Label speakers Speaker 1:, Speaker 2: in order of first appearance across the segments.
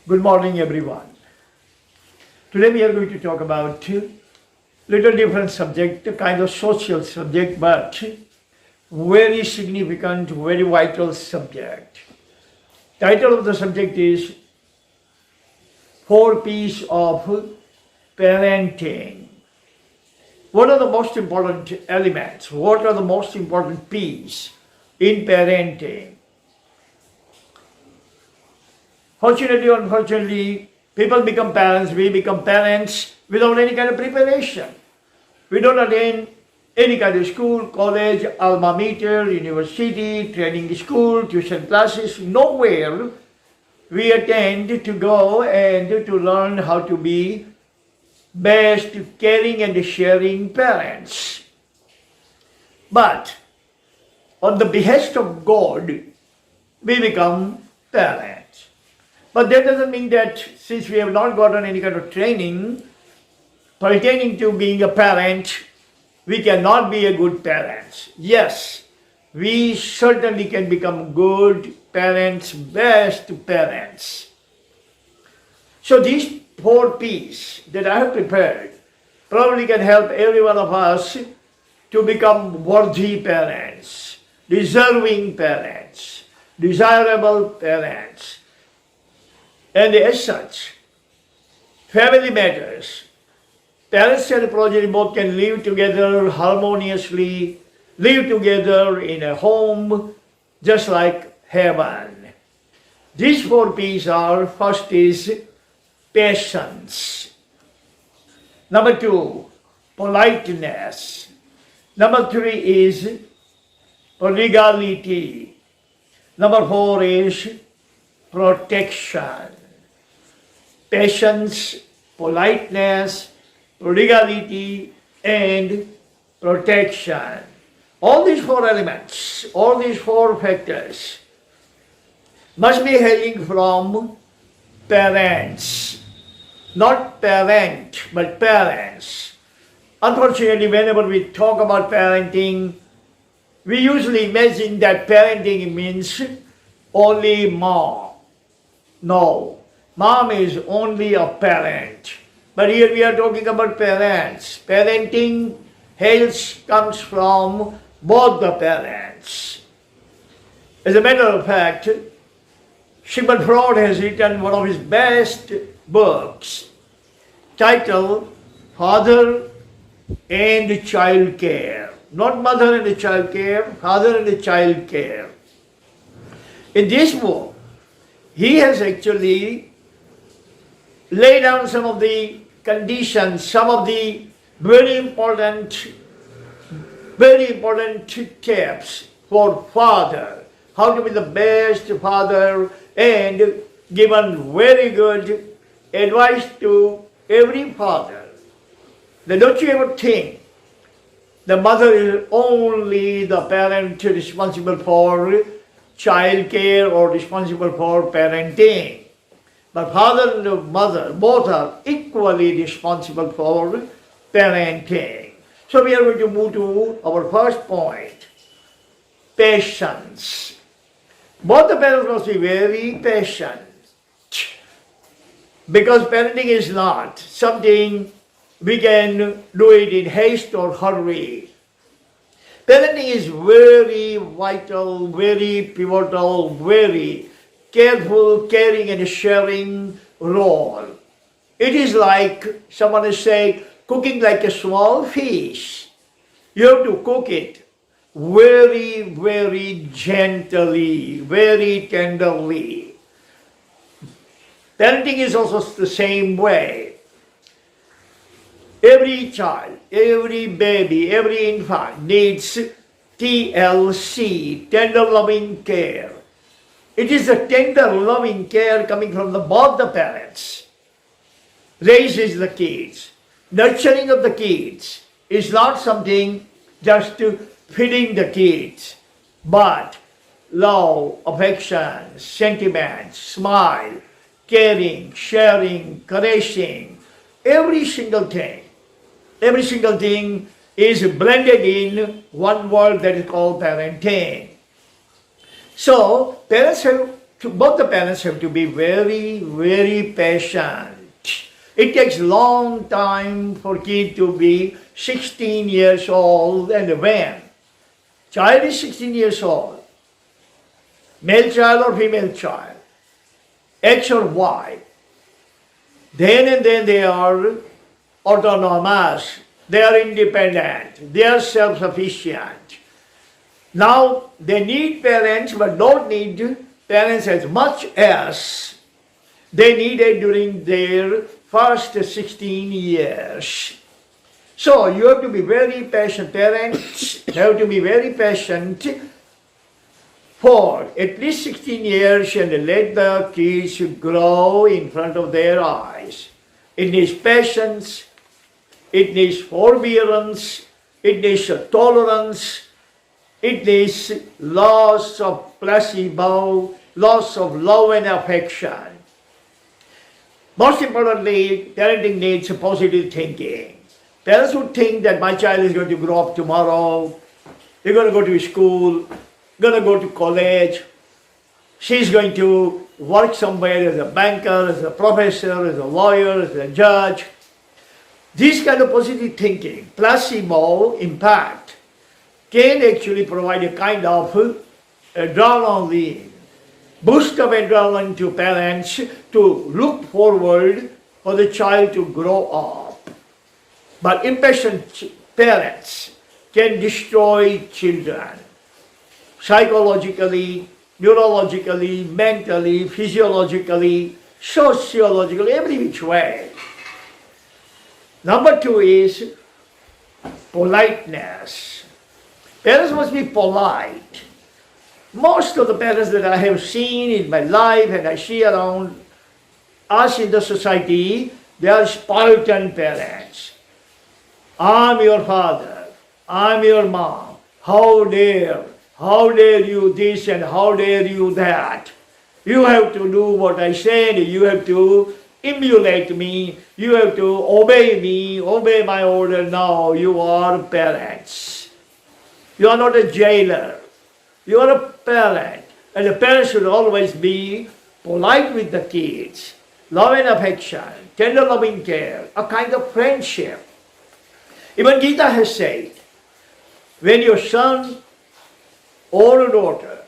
Speaker 1: Good morning, everyone. Today we are going to talk about little different subject, a kind of social subject, but very significant, very vital subject. Title of the subject is Four P's of Parenting. What are the most important elements? What are the most important P's in parenting? Fortunately or unfortunately, people become parents, we become parents without any kind of preparation. We don't attend any kind of school, college, alma mater, university, training school, tuition classes, nowhere we attend to go and to learn how to be best caring and sharing parents. But on the behest of God, we become parents. But that doesn't mean that since we have not gotten any kind of training pertaining to being a parent, we cannot be a good parent. Yes, we certainly can become good parents, best parents. So these four P's that I have prepared probably can help every one of us to become worthy parents, deserving parents, desirable parents. And as such, family matters. Parents and progeny both can live together harmoniously, live together in a home just like heaven. These four P's are, first is patience. Number two, politeness. Number three is prodigality. Number four is protection. Patience, politeness, prodigality, and protection. All these four elements, all these four factors must be hailing from parents. Not parent, but parents. Unfortunately, whenever we talk about parenting, we usually imagine that parenting means only mom. No, mom is only a parent. But here we are talking about parents. Parenting comes from both the parents. As a matter of fact, Sigmund Freud has written one of his best books titled Father and Child Care. Not mother and child care, father and child care. In this book, he has actually laid down some of the conditions, some of the very important tips for father, how to be the best father, and given very good advice to every father. Then don't you ever think the mother is only the parent responsible for child care or responsible for parenting. But father and mother both are equally responsible for parenting. So we are going to move to our first point, patience. Both the parents must be very patient, because parenting is not something we can do it in haste or hurry. Parenting is very vital, very pivotal, very careful, caring and sharing role. It is like, someone is saying, cooking like a small fish. You have to cook it very, very gently, very tenderly. Parenting is also the same way. Every child, every baby, every infant needs TLC, tender loving care. It is the tender loving care coming from both the parents. Raises the kids. Nurturing of the kids is not something just to feeding the kids, but love, affection, sentiment, smile, caring, sharing, caressing, every single thing is blended in one word that is called parenting. So parents have both the parents have to be very, very patient. It takes long time for kid to be 16 years old, and when child is 16 years old, male child or female child, X or Y, then and then they are autonomous, they are independent, they are self-sufficient. Now they need parents but don't need parents as much as they needed during their first 16 years. So you have to be very patient, parents have to be very patient for at least 16 years and let the kids grow in front of their eyes. It needs patience, it needs forbearance, it needs tolerance, it needs loss of placebo, loss of love and affection. Most importantly, parenting needs positive thinking. Parents would think that my child is going to grow up tomorrow, they're going to go to school, going to go to college, she's going to work somewhere as a banker, as a professor, as a lawyer, as a judge. This kind of positive thinking, placebo impact, can actually provide a kind of adrenaline, boost of adrenaline to parents to look forward for the child to grow up. But impatient parents can destroy children psychologically, neurologically, mentally, physiologically, sociologically, every which way. Number two is politeness. Parents must be polite. Most of the parents that I have seen in my life and I see around us in the society, they are Spartan parents. I'm your father, I'm your mom, how dare you this and how dare you that. You have to do what I said, you have to emulate me, you have to obey me, obey my order. Now you are parents. You are not a jailer, you are a parent. And the parents should always be polite with the kids, love and affection, tender loving care, a kind of friendship. Even Gita has said, when your son or daughter,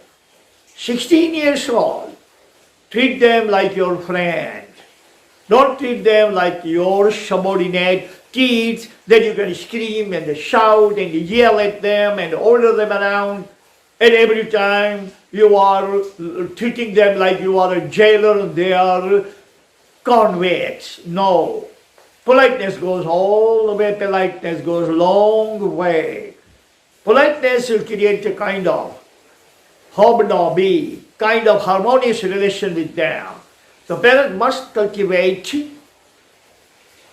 Speaker 1: 16 years old, treat them like your friend. Don't treat them like your subordinate kids that you can scream and shout and yell at them and order them around. And every time you are treating them like you are a jailer and they are convicts. No. Politeness goes all the way. Politeness goes a long way. Politeness will create a kind of hobnobby, kind of harmonious relation with them. The parent must cultivate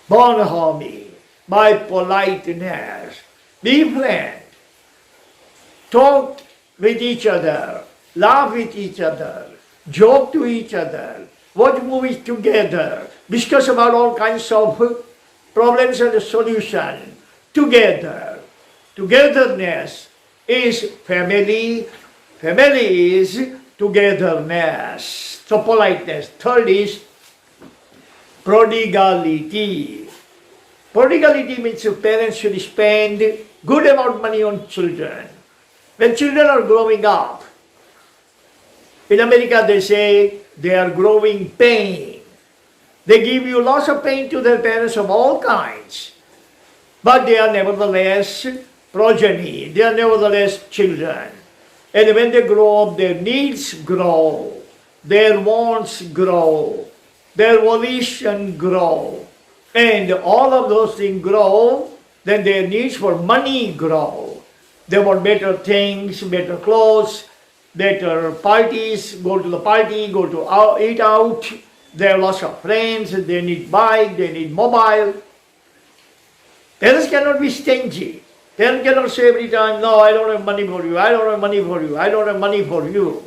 Speaker 1: bonhomie by politeness. Be friend. Talk with each other. Laugh with each other. Joke to each other. Watch movies together. Discuss about all kinds of problems and solutions together. Togetherness is family. Family is togetherness. So politeness. Third is prodigality. Prodigality means parents should spend good amount of money on children. When children are growing up, in America they say they are growing pain. They give you lots of pain to their parents of all kinds. But they are nevertheless progeny. They are nevertheless children. And when they grow up, their needs grow. Their wants grow. Their volition grow. And all of those things grow, then their needs for money grow. They want better things, better clothes, better parties, go to the party, go to eat out. They have lots of friends, they need bike, they need mobile. Parents cannot be stingy. Parents cannot say every time, no, I don't have money for you, I don't have money for you, I don't have money for you.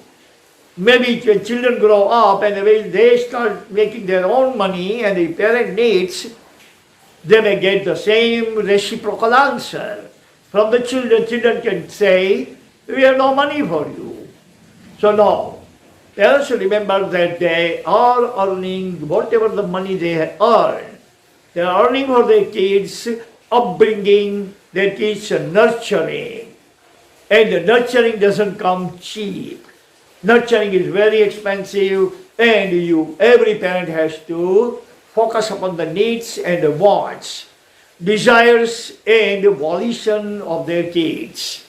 Speaker 1: Maybe when children grow up and they start making their own money and the parent needs, they may get the same reciprocal answer. From the children, children can say, we have no money for you. So no, Parents should remember that they are earning whatever the money they earn. They are earning for their kids, upbringing, their kids nurturing. And the nurturing doesn't come cheap. Nurturing is very expensive, and every parent has to focus upon the needs and the wants, desires and volition of their kids.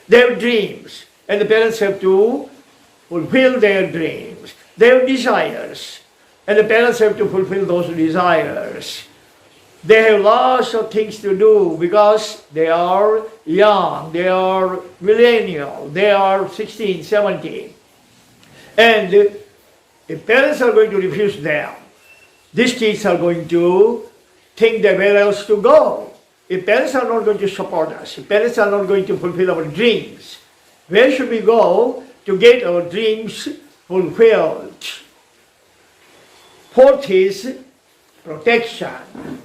Speaker 1: They have dreams, and the parents have to fulfill their dreams. They have desires, and the parents have to fulfill those desires. They have lots of things to do because they are young, they are millennial, they are 16, 17. And if parents are going to refuse them, these kids are going to think that where else to go. If parents are not going to support us, if parents are not going to fulfill our dreams, where should we go to get our dreams fulfilled? Fourth is protection.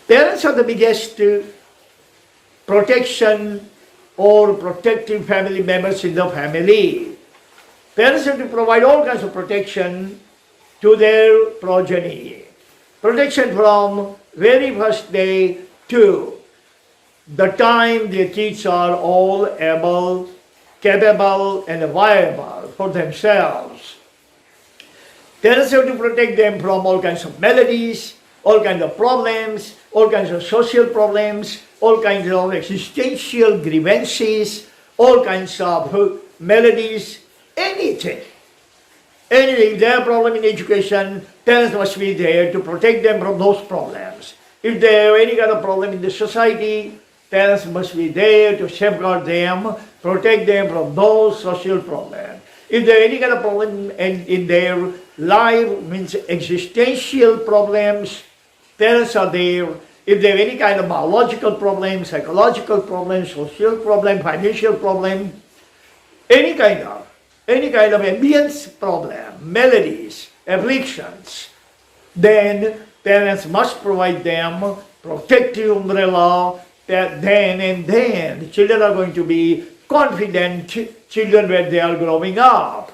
Speaker 1: Parents are the biggest protection or protecting family members in the family. Parents have to provide all kinds of protection to their progeny. Protection from very first day to the time their kids are all able, capable, and viable for themselves. Parents have to protect them from all kinds of maladies, all kinds of problems, all kinds of social problems, all kinds of existential grievances, all kinds of maladies, anything. Anything, if they have a problem in education, parents must be there to protect them from those problems. If they have any kind of problem in the society, parents must be there to safeguard them, protect them from those social problems. If there are any kind of problem in their life, means existential problems, parents are there. If they have any kind of biological problem, psychological problem, social problem, financial problem, any kind of ambience problem, maladies, afflictions, then parents must provide them protective umbrella. That then and then the children are going to be confident children when they are growing up.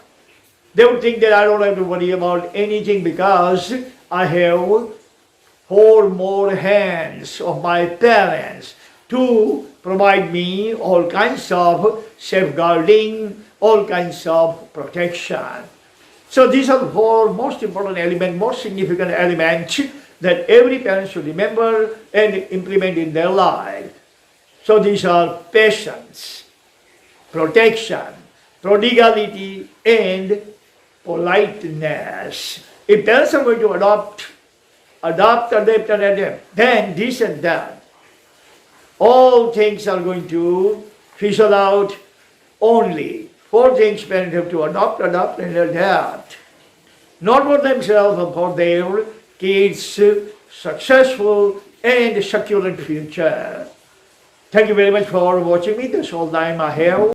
Speaker 1: They would think that I don't have to worry about anything because I have 4 more hands of my parents to provide me all kinds of safeguarding, all kinds of protection. So these are the 4 most important elements, most significant elements that every parent should remember and implement in their life. So these are patience, protection, prodigality, and politeness. If parents are going to adapt, then this and that, all things are going to fizzle out. Only 4 things parents have to adopt, and adapt. Not for themselves, but for their kids' successful and secure future. Thank you very much for watching me. That's all time I have.